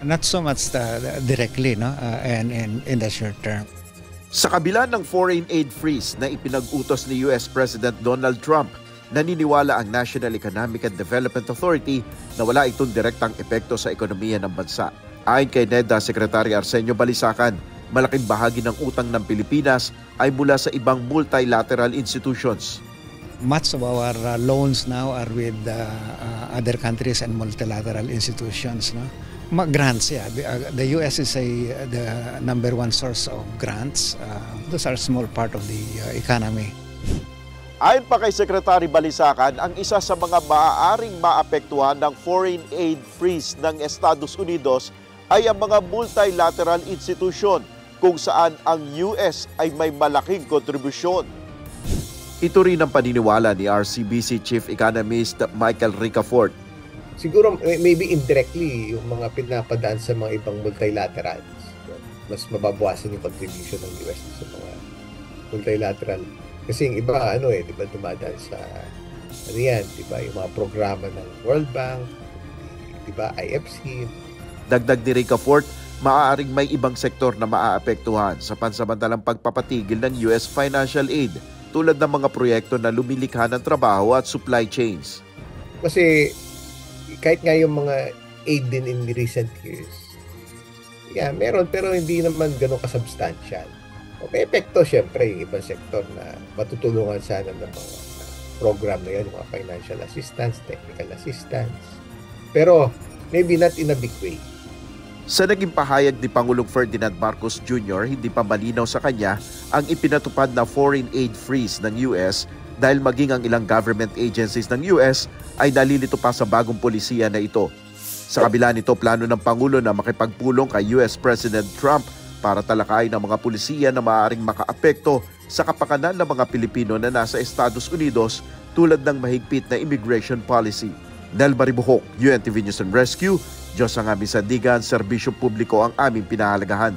Not so much directly, no, and in the short term. Sa kabila ng foreign aid freeze na ipinag-utos ni US President Donald Trump, naniniwala ang National Economic and Development Authority na wala itong direktang epekto sa ekonomiya ng bansa. Ayon kay NEDA Secretary Arsenio Balisacan, malaking bahagi ng utang ng Pilipinas ay mula sa ibang multilateral institutions. Much of our loans now are with other countries and multilateral institutions. No? Grants, yeah. The US is the number one source of grants. Those are a small part of the economy. Ayon pa kay Secretary Balisacan, ang isa sa mga maaaring maapektuhan ng foreign aid freeze ng Estados Unidos ay ang mga multilateral institution kung saan ang US ay may malaking kontribusyon. Ito rin ang paniniwala ni RCBC Chief Economist Michael Ricafort. Siguro maybe indirectly yung mga pinapadaan sa mga ibang multilaterals, mas mababawasan yung contribution ng US sa mga multilateral. Kasi yung iba, di ba, dumadaan sa, yung mga programa ng World Bank, di ba, IFC. Dagdag ni Ricafort, maaaring may ibang sektor na maaapektuhan sa pansamantalang pagpapatigil ng US financial aid, tulad ng mga proyekto na lumilikha ng trabaho at supply chains. Kasi kahit nga yung mga aid din in the recent years, meron pero hindi naman ganun kasubstantial. May epekto syempre yung ibang sektor na matutulungan sana ng mga program na yan, mga financial assistance, technical assistance. Pero maybe not in a big way. Sa naging pahayag ni Pangulong Ferdinand Marcos Jr., hindi pa malinaw sa kanya ang ipinatupad na foreign aid freeze ng US dahil maging ang ilang government agencies ng US ay nalilito pa sa bagong polisiya na ito. Sa kabila nito, plano ng Pangulo na makipagpulong kay US President Trump para talakayin ang mga polisiya na maaaring makaapekto sa kapakanan ng mga Pilipino na nasa Estados Unidos tulad ng mahigpit na immigration policy. Nel Maribuhok, UNTV News and Rescue. Diyos ang aming sandigan, serbisyo publiko ang aming pinahalagahan.